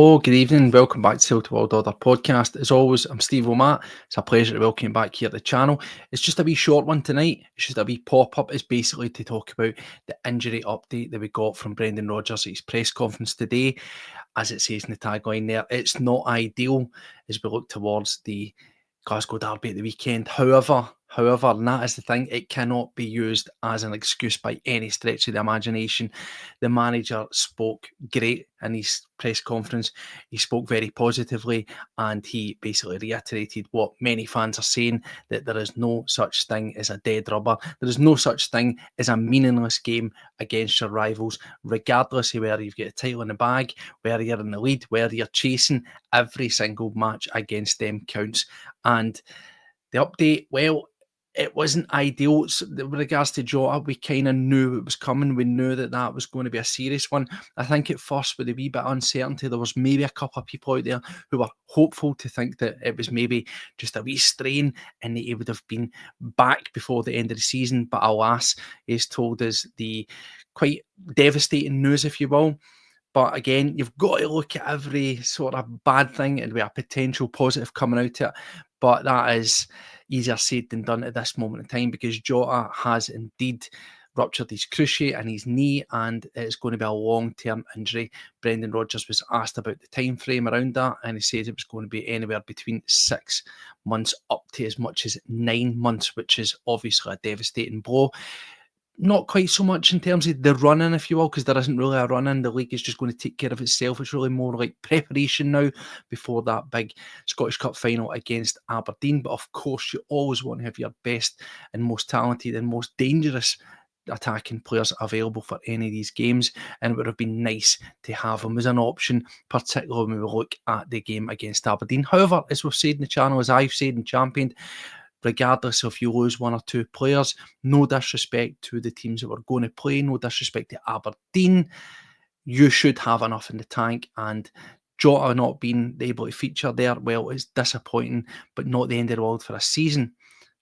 Oh, good evening. Welcome back to Celtic World Order podcast. As always, I'm Steve O'Matt. It's a pleasure to welcome you back here at the channel. It's just a wee short one tonight. It's just a wee pop-up. It's basically to talk about the injury update that we got from Brendan Rodgers at his press conference today. As it says in the tagline there, it's not ideal as we look towards the Glasgow Derby at the weekend. However, and that is the thing, it cannot be used as an excuse by any stretch of the imagination. The manager spoke great in his press conference. He spoke very positively, and he basically reiterated what many fans are saying, that there is no such thing as a dead rubber. There is no such thing as a meaningless game against your rivals, regardless of whether you've got a title in the bag, whether you're in the lead, whether you're chasing. Every single match against them counts. And the update, well, it wasn't ideal. So with regards to Jota, we kind of knew it was coming. We knew that that was going to be a serious one. I think at first, with a wee bit of uncertainty, there was maybe a couple of people out there who were hopeful to think that it was maybe just a wee strain and that he would have been back before the end of the season. But alas, he's told us the quite devastating news, if you will. But again, you've got to look at every sort of bad thing and with a potential positive coming out of it. But that is easier said than done at this moment in time, because Jota has indeed ruptured his cruciate and his knee, and it's going to be a long-term injury. Brendan Rodgers was asked about the time frame around that, and he said it was going to be anywhere between 6 months up to as much as 9 months, which is obviously a devastating blow. Not quite so much in terms of the run-in, if you will, because there isn't really a run-in. The league is just going to take care of itself. It's really more like preparation now before that big Scottish Cup final against Aberdeen. But of course, you always want to have your best and most talented and most dangerous attacking players available for any of these games, and it would have been nice to have him as an option, particularly when we look at the game against Aberdeen. However, as we've said in the channel, as I've said and championed, regardless of if you lose one or two players, no disrespect to the teams that we're going to play, no disrespect to Aberdeen, you should have enough in the tank. And Jota not being able to feature there, well, it's disappointing, but not the end of the world for a season.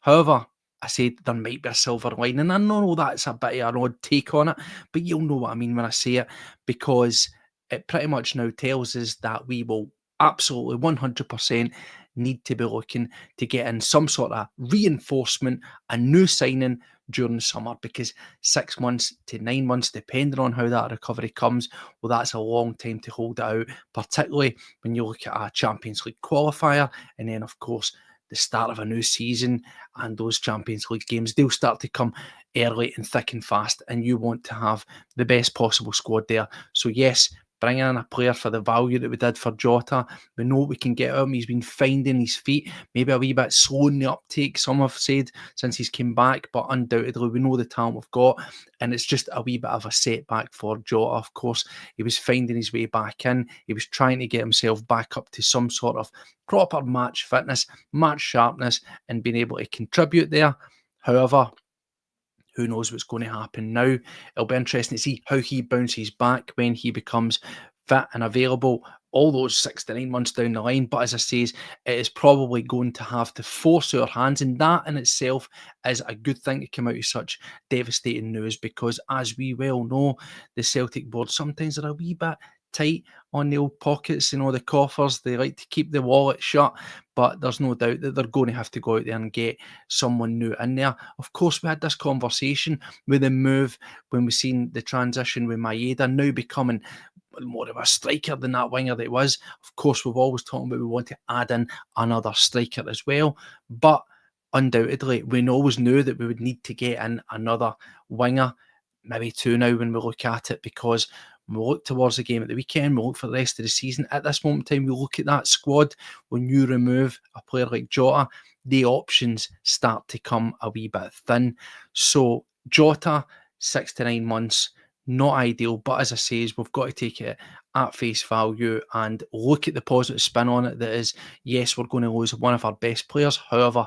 However, I said there might be a silver lining. I know that's a bit of an odd take on it, but you'll know what I mean when I say it, because it pretty much now tells us that we will absolutely 100% need to be looking to get in some sort of reinforcement, a new signing during the summer, because 6 months to 9 months, depending on how that recovery comes, well, that's a long time to hold it out, particularly when you look at a Champions League qualifier, and then, of course, the start of a new season, and those Champions League games, they'll start to come early and thick and fast, and you want to have the best possible squad there. So yes, bring in a player for the value that we did for Jota. We know what we can get out of him. He's been finding his feet, maybe a wee bit slow in the uptake, some have said, since he's came back, but undoubtedly we know the talent we've got, and it's just a wee bit of a setback for Jota. Of course, he was finding his way back in. He was trying to get himself back up to some sort of proper match fitness, match sharpness, and being able to contribute there. However, who knows what's going to happen now? It'll be interesting to see how he bounces back when he becomes fit and available all those 6 to 9 months down the line. But as I say, it is probably going to have to force our hands, and that in itself is a good thing to come out of such devastating news, because as we well know, the Celtic board sometimes are a wee bit tight on the old pockets, the coffers. They like to keep the wallet shut, but there's no doubt that they're going to have to go out there and get someone new in there. Of course, we had this conversation with the move when we seen the transition with Maeda now becoming more of a striker than that winger that he was. Of course, we've always talked about we want to add in another striker as well, but undoubtedly we always knew that we would need to get in another winger, maybe two now when we look at it, because when we look towards the game at the weekend, we look for the rest of the season. At this moment in time, we look at that squad. When you remove a player like Jota, the options start to come a wee bit thin. So Jota, 6 to 9 months, not ideal, but as I say, we've got to take it at face value and look at the positive spin on it. That is, yes, we're going to lose one of our best players. However,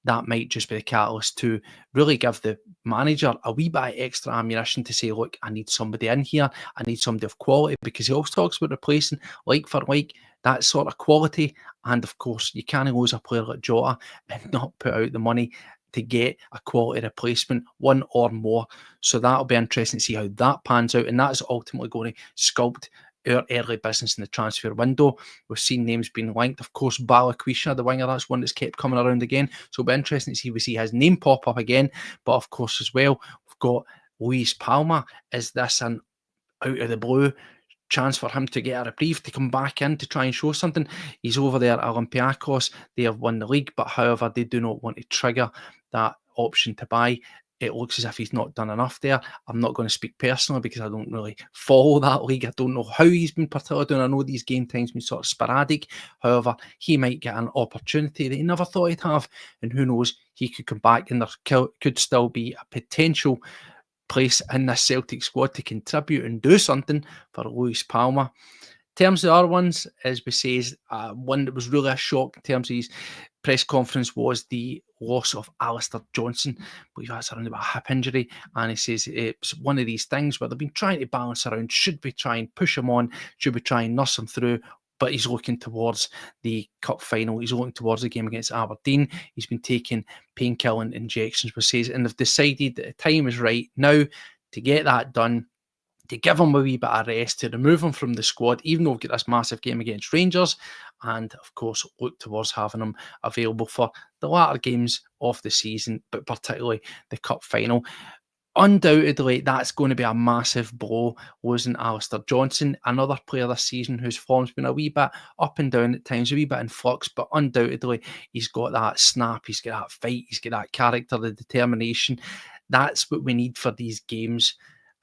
that might just be the catalyst to really give the manager a wee bit of extra ammunition to say, look, I need somebody in here. I need somebody of quality, because he always talks about replacing like for like, that sort of quality. And of course, you can't lose a player like Jota and not put out the money to get a quality replacement, one or more. So that'll be interesting to see how that pans out, and that's ultimately going to sculpt our early business in the transfer window. We've seen names being linked. Of course, Balikwisha, the winger, that's one that's kept coming around again. So it'll be interesting to see if we see his name pop up again. But of course, as well, we've got Luis Palma. Is this an out of the blue chance for him to get a reprieve, to come back in to try and show something? He's over there at Olympiacos. They have won the league, but however, they do not want to trigger that option to buy. It looks as if he's not done enough there. I'm not going to speak personally because I don't really follow that league. I don't know how he's been particularly doing. I know these game times been sort of sporadic. However, he might get an opportunity that he never thought he'd have. And who knows, he could come back and there could still be a potential place in this Celtic squad to contribute and do something for Luis Palma. In terms of the other ones, as we say, one that was really a shock in terms of his press conference was the loss of Alistair Johnson. I believe that's around about a hip injury, and he says it's one of these things where they've been trying to balance around, should we try and push him on, should we try and nurse him through, but he's looking towards the cup final, he's looking towards the game against Aberdeen. He's been taking painkilling injections, which says, and they've decided that the time is right now to get that done, to give him a wee bit of rest, to remove him from the squad, even though we've got this massive game against Rangers, and of course look towards having him available for the latter games of the season, but particularly the cup final. Undoubtedly, that's going to be a massive blow, losing Alistair Johnson, another player this season whose form's been a wee bit up and down at times, a wee bit in flux, but undoubtedly he's got that snap, he's got that fight, he's got that character, the determination. That's what we need for these games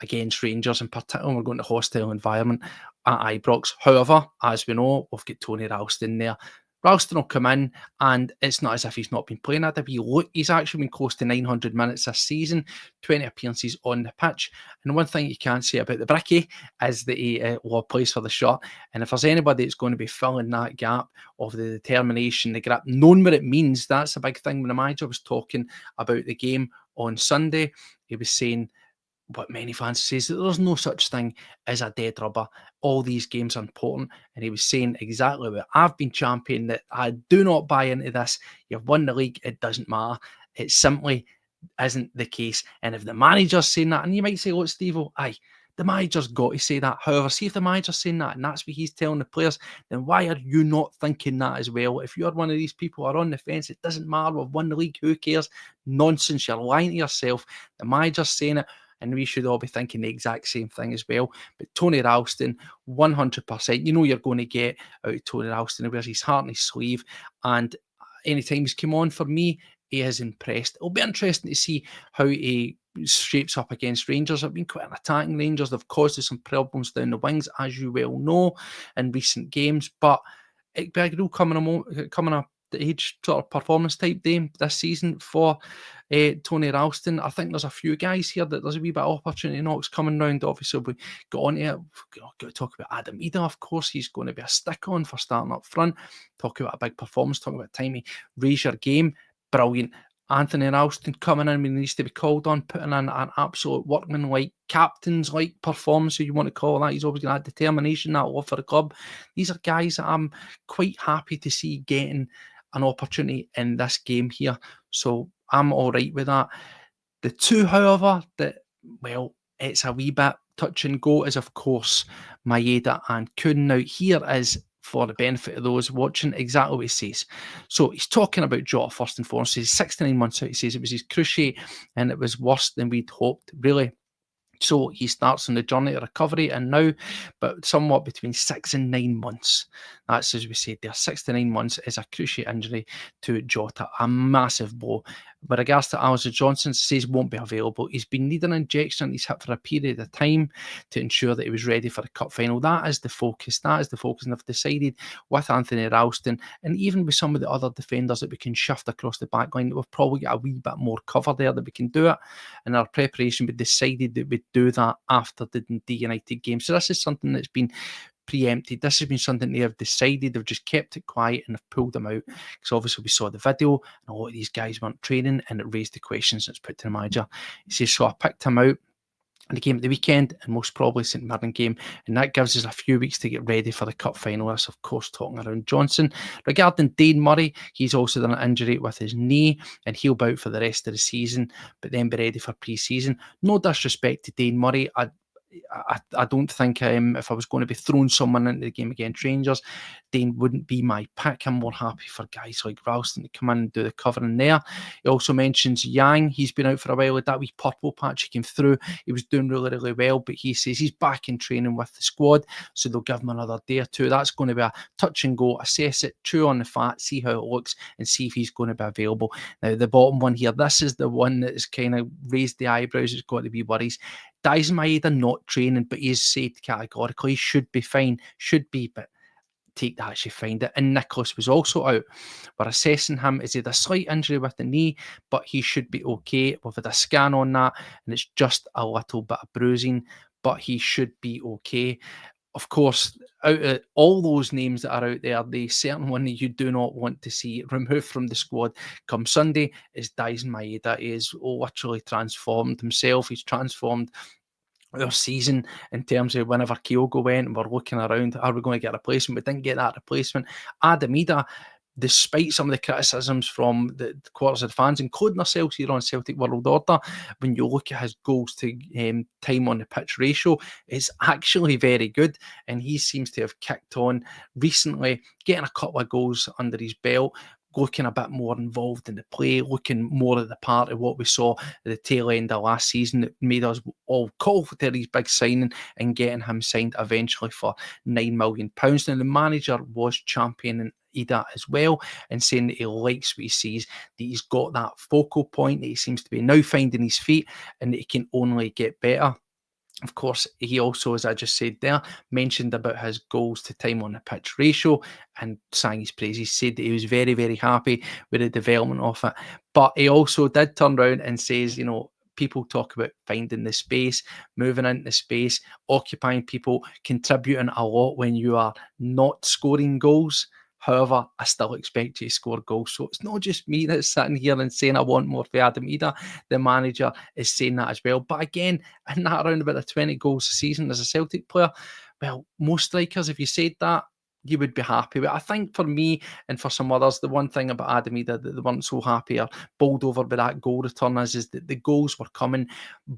against Rangers, in particular when we're going to hostile environment at Ibrox. However, as we know, we've got Tony Ralston there. Ralston will come in, and it's not as if he's not been playing at the look. He's actually been close to 900 minutes this season, 20 appearances on the pitch. And one thing you can't say about the Bricky is that he plays for the shot. And if there's anybody that's going to be filling that gap of the determination, the grip, knowing what it means, that's a big thing. When the manager was talking about the game on Sunday, he was saying what many fans say is that there's no such thing as a dead rubber. All these games are important. And he was saying exactly what I've been championing, that I do not buy into this. You've won the league, it doesn't matter. It simply isn't the case. And if the manager's saying that, and you might say, look, Steve-O, aye, the manager's got to say that. However, see if the manager's saying that and that's what he's telling the players, then why are you not thinking that as well? If you're one of these people who are on the fence, it doesn't matter, we've won the league, who cares? Nonsense, you're lying to yourself. The manager's saying it, and we should all be thinking the exact same thing as well. But Tony Ralston, 100%, you know you're going to get out of Tony Ralston. He wears his heart on his sleeve, and anytime he's come on, for me, he is impressed. It'll be interesting to see how he shapes up against Rangers. They've been quite an attacking Rangers. They've caused us some problems down the wings, as you well know, in recent games. But it'll be a real coming up the age sort of performance type day this season for Tony Ralston. I think there's a few guys here that there's a wee bit of opportunity knocks coming round. Obviously, we got on to it. We've got to talk about Adam Ida, of course. He's going to be a stick on for starting up front. Talk about a big performance, talk about time he raise your game. Brilliant. Anthony Ralston coming in when he needs to be called on, putting in an absolute workman-like, captains-like performance, if you want to call that. He's always got that determination, that love for the club. These are guys that I'm quite happy to see getting an opportunity in this game here. So I'm all right with that. The two, however, that, well, it's a wee bit touch and go is, of course, Maeda and Kuhn. Now, here is, for the benefit of those watching, exactly what he says. So he's talking about Jota first and foremost. He's 69 months out. He says it was his cruciate and it was worse than we'd hoped, really. So he starts on the journey of recovery, and now, but somewhat between 6 and 9 months. That's, as we said there, 6 to 9 months is a cruciate injury to Jota, a massive blow. With regards to Alistair Johnson, says won't be available. He's been needing an injection on his hip for a period of time to ensure that he was ready for the cup final. That is the focus. That is the focus. And I've decided with Anthony Ralston, and even with some of the other defenders that we can shift across the back line, that we've probably got a wee bit more cover there that we can do it. In our preparation, we decided that we'd do that after the Dundee United game. So this is something that's been preempted. This has been something they have decided. They've just kept it quiet and have pulled them out, because obviously we saw the video and a lot of these guys weren't training, and it raised the questions that's put to the manager. He says, so I picked him out in the game at the weekend, and most probably St Mirren game, and that gives us a few weeks to get ready for the cup final. That's, of course, talking around Johnson. Regarding Dane Murray, he's also done an injury with his knee, and he'll be out for the rest of the season, but then be ready for pre-season. No disrespect to Dane Murray, I don't think if I was going to be throwing someone into the game against Rangers, Dane wouldn't be my pick. I'm more happy for guys like Ralston to come in and do the covering there. He also mentions Yang. He's been out for a while. That wee purple patch he came through. He was doing really, really well, but he says he's back in training with the squad, so they'll give him another day or two. That's going to be a touch and go, assess it, chew on the fat, see how it looks, and see if he's going to be available. Now, the bottom one here, this is the one that has kind of raised the eyebrows. It's got to be worries. Daisen Maeda not training, but he is said categorically he should be fine, but take that as you find it. And Nicholas was also out. We're assessing him. Is he had a slight injury with the knee, but he should be okay. We've had a scan on that, and it's just a little bit of bruising, but he should be okay. Of course, out of all those names that are out there, the certain one that you do not want to see removed from the squad come Sunday is Daisen Maeda. He is literally transformed himself. He's transformed our season in terms of whenever Kyogo went and we're looking around, are we going to get a replacement? We didn't get that replacement. Adam Ida, despite some of the criticisms from the quarters of the fans, including ourselves here on Celtic World Order, when you look at his goals to time on the pitch ratio, it's actually very good. And he seems to have kicked on recently, getting a couple of goals under his belt, looking a bit more involved in the play, looking more at the part of what we saw at the tail end of last season that made us all call for his big signing and getting him signed eventually for £9 million. Now, the manager was championing Ida as well and saying that he likes what he sees, that he's got that focal point, that he seems to be now finding his feet and that he can only get better. Of course, he also, as I just said there, mentioned about his goals to time on the pitch ratio and sang his praise. He said that he was very, very happy with the development of it. But he also did turn around and says, people talk about finding the space, moving into space, occupying people, contributing a lot when you are not scoring goals. However, I still expect you to score goals. So it's not just me that's sitting here and saying I want more for Adam Ida. The manager is saying that as well. But again, in that around about the 20 goals a season as a Celtic player, well, most strikers, if you said that, you would be happy. But I think for me and for some others, the one thing about Adam Ida that they weren't so happy or bowled over by that goal return is that the goals were coming,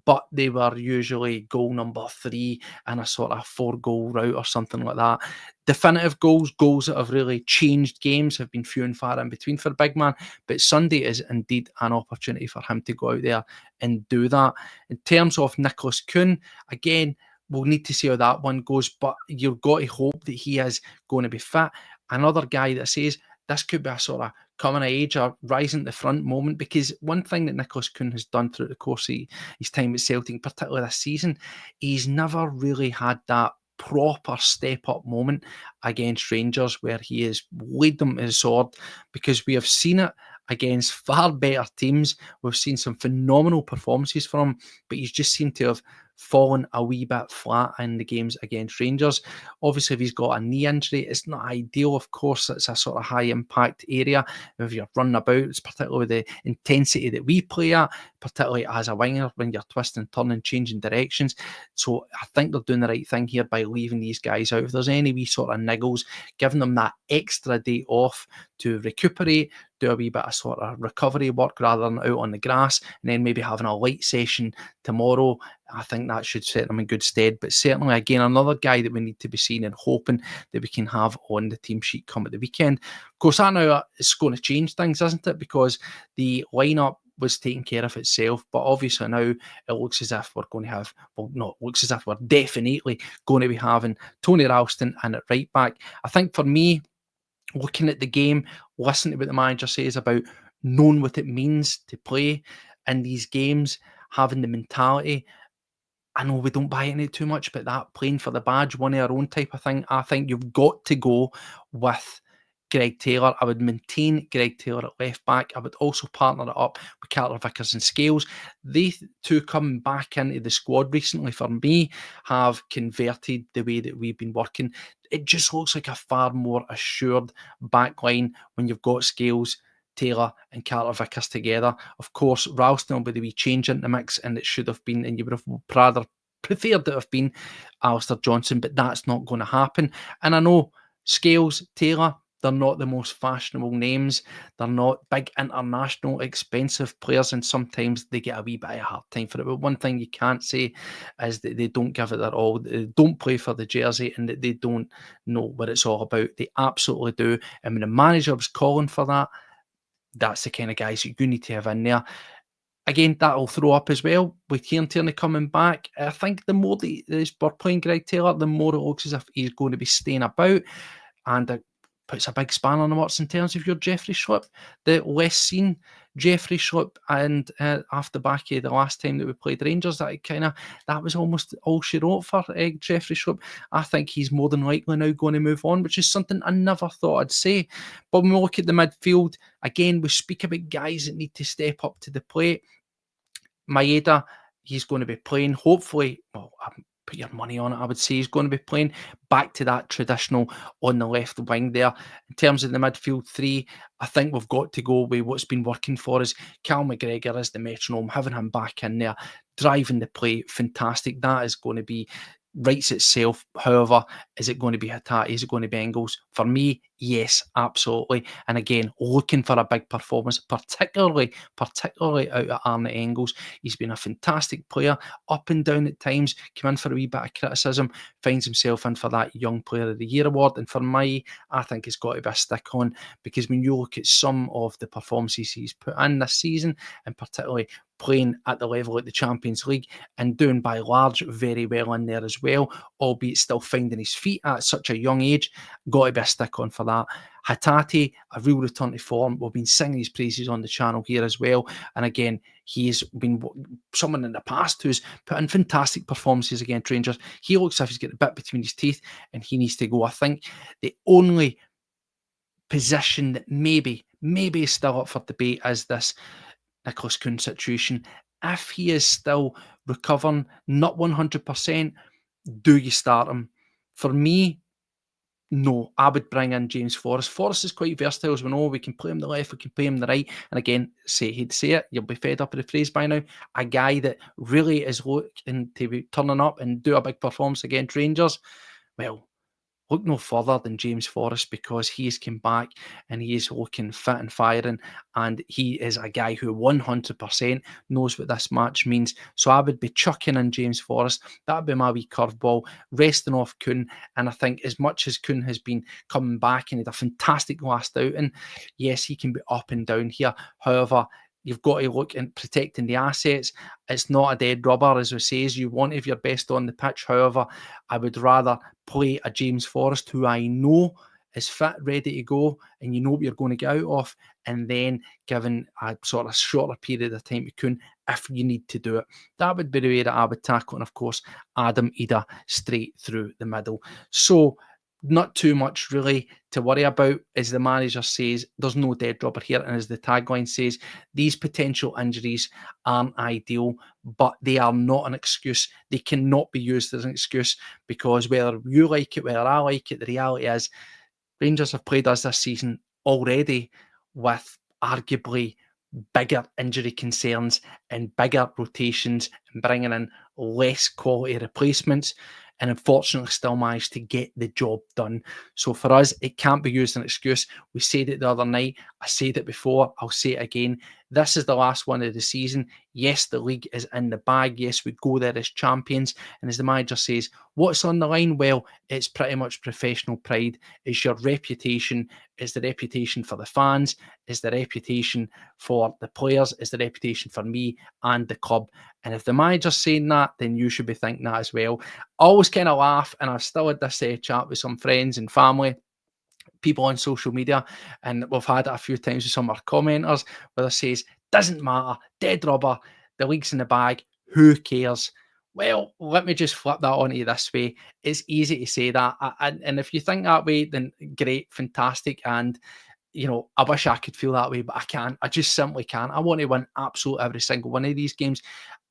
but they were usually goal number 3 and a sort of 4-goal route or something like that. Definitive goals that have really changed games have been few and far in between for the big man, but Sunday is indeed an opportunity for him to go out there and do that. In terms of Nicholas Kuhn, again, we'll need to see how that one goes, but you've got to hope that he is going to be fit. Another guy that says this could be a sort of coming of age or rising to the front moment, because one thing that Nicholas Kuhn has done throughout the course of his time at Celtic, particularly this season, he's never really had that proper step-up moment against Rangers where he has laid them to the sword, because we have seen it against far better teams. We've seen some phenomenal performances from him, but he's just seemed to have fallen a wee bit flat in the games against Rangers. Obviously, if he's got a knee injury, it's not ideal. Of course, it's a sort of high impact area. If you're running about, it's particularly the intensity that we play at, particularly as a winger when you're twisting, turning, changing directions. So I think they're doing the right thing here by leaving these guys out. If there's any wee sort of niggles, giving them that extra day off to recuperate, do a wee bit of sort of recovery work rather than out on the grass, and then maybe having a light session tomorrow, I think that should set them in good stead. But certainly, again, another guy that we need to be seeing and hoping that we can have on the team sheet come at the weekend. Of course, I know it's going to change things, isn't it? Because the lineup was taking care of itself, but obviously now it looks as if we're going to have, well, not looks as if we're definitely going to be having Tony Ralston in at right back. I think for me, looking at the game, listening to what the manager says about knowing what it means to play in these games, having the mentality. I know we don't buy into it too much, but that playing for the badge, one of our own type of thing, I think you've got to go with Greg Taylor. I would maintain Greg Taylor at left back. I would also partner it up with Carter Vickers and Scales. They two coming back into the squad recently, for me, have converted the way that we've been working. It just looks like a far more assured back line when you've got Scales, Taylor and Carter Vickers together. Of course, Ralston will be the wee change in the mix, and it should have been, and you would have rather preferred it have been Alistair Johnson, but that's not going to happen. And I know Scales, Taylor, They're not the most fashionable names. They're not big international expensive players, and sometimes they get a wee bit of a hard time for it. But one thing you can't say is that they don't give it their all. They don't play for the jersey, and that they don't know what it's all about. They absolutely do. And when the manager was calling for that, that's the kind of guys that you need to have in there. Again, that'll throw up as well with Kieran Tierney coming back. I think the more we're playing Greg Taylor, the more it looks as if he's going to be staying about, and it puts a big spanner in the works in terms of your Jeffrey Schlupp, the less seen Jeffrey Schlupp. And after back the last time that we played Rangers, that was almost all she wrote for Jeffrey Schlupp. I think he's more than likely now going to move on, which is something I never thought I'd say. But when we look at the midfield, again, we speak about guys that need to step up to the plate. Maeda, he's going to be playing, hopefully, well, put your money on it, I would say he's going to be playing back to that traditional on the left wing there. In terms of the midfield three, I think we've got to go with what's been working for us. Cal McGregor as the metronome, having him back in there, driving the play, fantastic. That is going to be writes itself. However, is it going to be Hatate? Is it going to be Engels? For me, yes, absolutely. And again, looking for a big performance, particularly out of Arne Engels. He's been a fantastic player, up and down at times, come in for a wee bit of criticism, finds himself in for that Young Player of the Year award. And for me, I think it's got to be a stick on, because when you look at some of the performances he's put in this season, and particularly playing at the level at the Champions League and doing by large very well in there as well, albeit still finding his feet at such a young age, got to be a stick on for that. Hatate, a real return to form. We've been singing his praises on the channel here as well. And again, he's been someone in the past who's put in fantastic performances against Rangers. He looks like he's got a bit between his teeth and he needs to go. I think the only position that maybe is still up for debate is this Nicholas Kuhn situation. If he is still recovering, not 100%, do you start him? For me, no, I would bring in James Forrest. Forrest is quite versatile, as we know. We can play him the left, we can play him the right. And again, he'd say it, you'll be fed up with the phrase by now. A guy that really is looking to be turning up and do a big performance against Rangers. Well, look no further than James Forrest, because he has come back and he is looking fit and firing, and he is a guy who 100% knows what this match means. So I would be chucking in James Forrest. That would be my wee curveball, resting off Kuhn. And I think as much as Kuhn has been coming back and had a fantastic last outing, yes, he can be up and down here. However, you've got to look at protecting the assets. It's not a dead rubber, as we say. You want to have your best on the pitch. However, I would rather play a James Forrest who I know is fit, ready to go, and you know what you're going to get out of, and then given a sort of shorter period of time to Kuhn if you need to do it. That would be the way that I would tackle, and of course, Adam Ida straight through the middle. So not too much really to worry about. As the manager says, there's no dead rubber here, and as the tagline says, these potential injuries aren't ideal, but they are not an excuse. They cannot be used as an excuse, because whether you like it, whether I like it, the reality is Rangers have played us this season already with arguably bigger injury concerns and bigger rotations and bringing in less quality replacements, and unfortunately still managed to get the job done. So for us, it can't be used as an excuse. We said it the other night. I said it before. I'll say it again. This is the last one of the season. Yes, the league is in the bag. Yes, we go there as champions. And as the manager says, what's on the line? Well, it's pretty much professional pride. It's your reputation. It's the reputation for the fans. It's the reputation for the players. It's the reputation for me and the club. And if the manager's saying that, then you should be thinking that as well. I always kind of laugh, and I've still had this chat with some friends and family, people on social media, and we've had it a few times with some of our commenters, where they says, doesn't matter, dead rubber, the league's in the bag, who cares? Well, let me just flip that on to you this way. It's easy to say that, and if you think that way, then great, fantastic, and I wish I could feel that way, but I can't. I just simply can't. I want to win absolutely every single one of these games.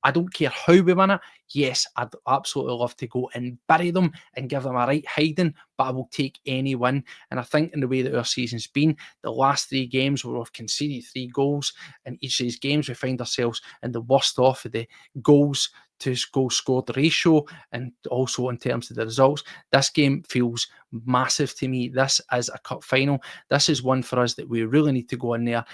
I don't care how we win it. Yes, I'd absolutely love to go and bury them and give them a right hiding, but I will take any win. And I think in the way that our season's been, the last 3 games where we've conceded 3 goals, in each of these games we find ourselves in the worst off of the goals to goal scored ratio and also in terms of the results, this game feels massive to me. This is a cup final. This is one for us that we really need to go in there,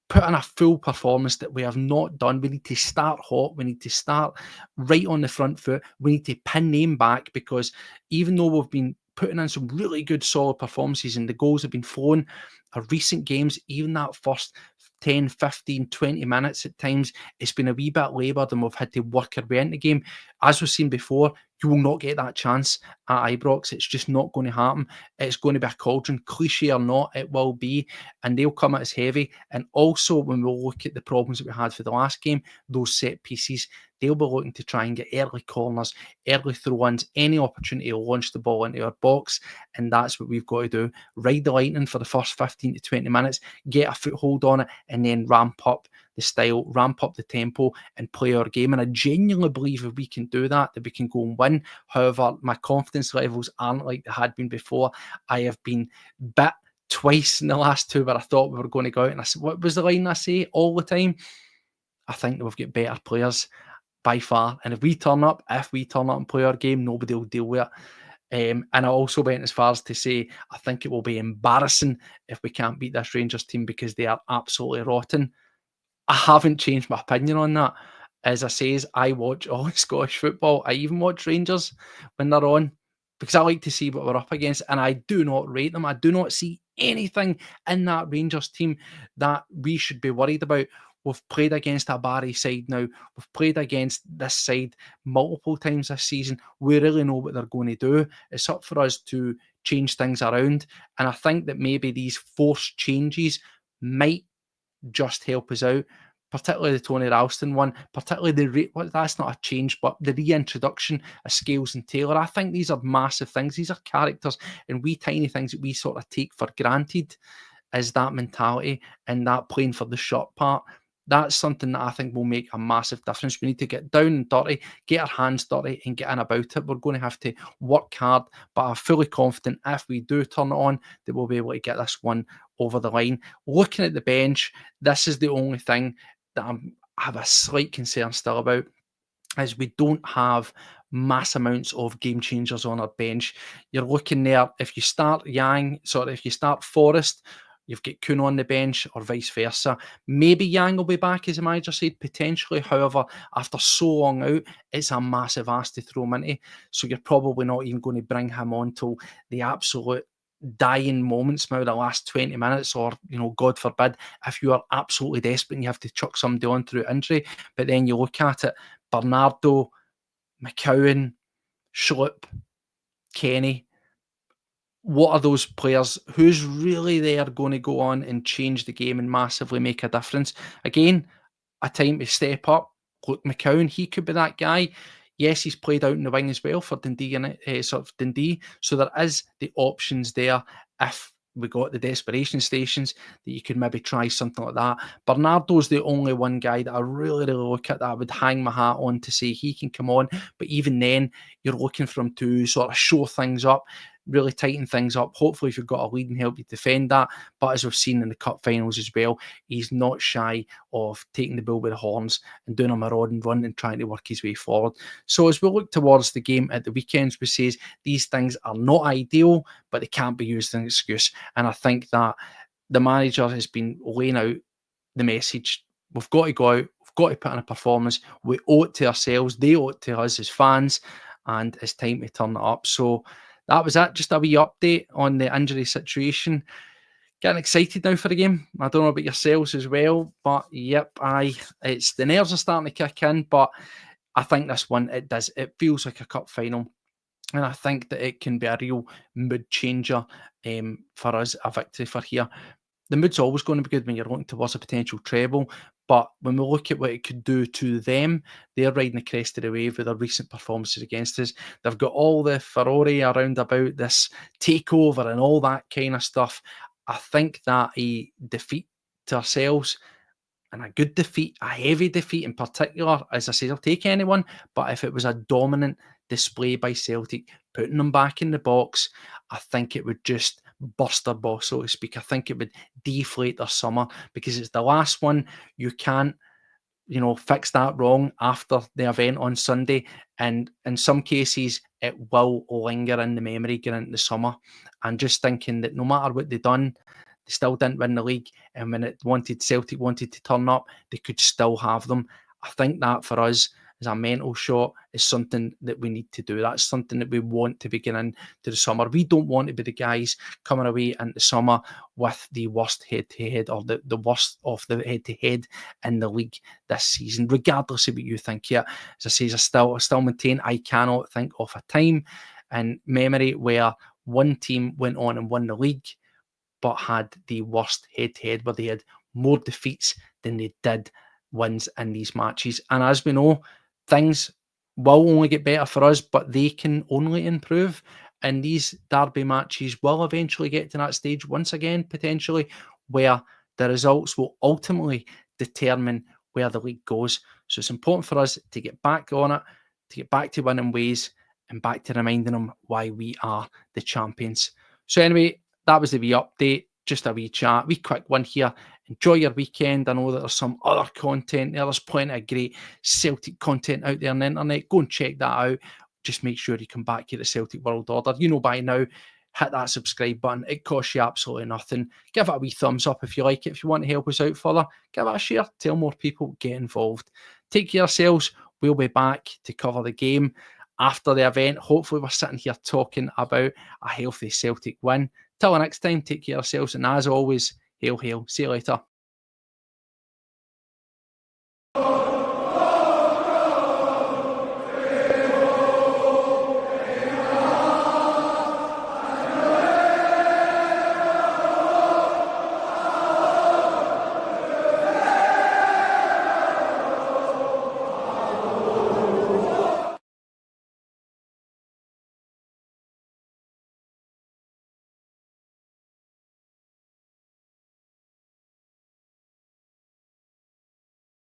put in a full performance that we have not done. We need to start hot. We need to start right on the front foot. We need to pin them back, because even though we've been putting in some really good solid performances and the goals have been flowing, our recent games, even that first 10, 15, 20 minutes at times, it's been a wee bit laboured and we've had to work our way into the game. As we've seen before, you will not get that chance at Ibrox. It's just not going to happen. It's going to be a cauldron, cliche or not, it will be, and they'll come at us heavy. And also, when we look at the problems that we had for the last game, those set pieces, they'll be looking to try and get early corners, early throw-ins, any opportunity to launch the ball into our box, and that's what we've got to do. Ride the lightning for the first 15 to 20 minutes, get a foothold on it, and then ramp up the style, ramp up the tempo, and play our game. And I genuinely believe if we can do that we can go and win. However, my confidence levels aren't like they had been before. I have been bit twice in the last two where I thought we were going to go out, and I said, what was the line I say all the time? I think that we've got better players by far, and if we turn up and play our game, nobody will deal with it. And I also went as far as to say I think it will be embarrassing if we can't beat this Rangers team, because they are absolutely rotten. I haven't changed my opinion on that. As I says, I watch all Scottish football. I even watch Rangers when they're on, because I like to see what we're up against, and I do not rate them. I do not see anything in that Rangers team that we should be worried about. We've played against a Barry side now. We've played against this side multiple times this season. We really know what they're going to do. It's up for us to change things around, and I think that maybe these forced changes might just help us out, particularly the Tony Ralston one, particularly that's not a change, but the reintroduction of Scales and Taylor. I think these are massive things. These are characters and wee tiny things that we sort of take for granted, is that mentality and that playing for the short part. That's something that I think will make a massive difference. We need to get down and dirty, get our hands dirty and get in about it. We're going to have to work hard, but I'm fully confident if we do turn it on, that we'll be able to get this one over the line. Looking at the bench, this is the only thing that I have a slight concern still about, is we don't have mass amounts of game changers on our bench. You're looking there, if you start if you start Forrest, you've got Kuhn on the bench, or vice versa. Maybe Yang will be back, as the manager said, potentially. However, after so long out, it's a massive ask to throw him into. So you're probably not even going to bring him on till the absolute dying moments, now the last 20 minutes, or, God forbid, if you are absolutely desperate and you have to chuck somebody on through injury. But then you look at it, Bernardo, McCowan, Schlupp, Kenny, what are those players? Who's really there going to go on and change the game and massively make a difference? Again, a time to step up. Look, McCowan, he could be that guy. Yes, he's played out in the wing as well for Dundee, and Dundee. So there is the options there if we got the desperation stations that you could maybe try something like that. Bernardo's the only one guy that I really, really look at that I would hang my hat on to say he can come on. But even then, you're looking for him to sort of show things up, really tighten things up. Hopefully, if you've got a lead and help you defend that. But as we've seen in the cup finals as well, he's not shy of taking the bull by the horns and doing a marauding run and trying to work his way forward. So as we look towards the game at the weekends, we say these things are not ideal, but they can't be used as an excuse. And I think that the manager has been laying out the message. We've got to go out. We've got to put in a performance. We owe it to ourselves. They owe it to us as fans. And it's time to turn it up. So that was it. Just a wee update on the injury situation. Getting excited now for the game. I don't know about yourselves as well, but yep, it's the nerves are starting to kick in. But I think this one, it feels like a cup final, and I think that it can be a real mood changer for us, a victory for here. The mood's always going to be good when you're looking towards a potential treble, but when we look at what it could do to them, they're riding the crest of the wave with their recent performances against us. They've got all the furore around about this takeover and all that kind of stuff. I think that a defeat to ourselves, and a good defeat, a heavy defeat in particular, as I said, I'll take anyone, but if it was a dominant display by Celtic, putting them back in the box, I think it would just burst their ball, so to speak. I think it would deflate their summer, because it's the last one. You can't fix that wrong after the event on Sunday. And in some cases, it will linger in the memory going into the summer. And just thinking that no matter what they've done, they still didn't win the league. And when Celtic wanted to turn up, they could still have them. I think that for us as a mental shot is something that we need to do. That's something that we want to begin into the summer. We don't want to be the guys coming away into summer with the worst head-to-head, or the worst of the head-to-head in the league this season, regardless of what you think. Yeah, as I say, I still maintain I cannot think of a time in memory where one team went on and won the league but had the worst head-to-head, where they had more defeats than they did wins in these matches. And as we know, things will only get better for us, but they can only improve. And these derby matches will eventually get to that stage once again, potentially, where the results will ultimately determine where the league goes. So it's important for us to get back on it, to get back to winning ways, and back to reminding them why we are the champions. So anyway, that was the wee update, just a wee chat, wee quick one here. Enjoy your weekend. I know that there's some other content there. There's plenty of great Celtic content out there on the internet. Go and check that out. Just make sure you come back here to Celtic World Order. You know by now, hit that subscribe button. It costs you absolutely nothing. Give it a wee thumbs up if you like it. If you want to help us out further, give it a share. Tell more people, get involved. Take care of yourselves. We'll be back to cover the game after the event. Hopefully we're sitting here talking about a healthy Celtic win. Till next time, take care of yourselves, and as always, hail, hail. See you later.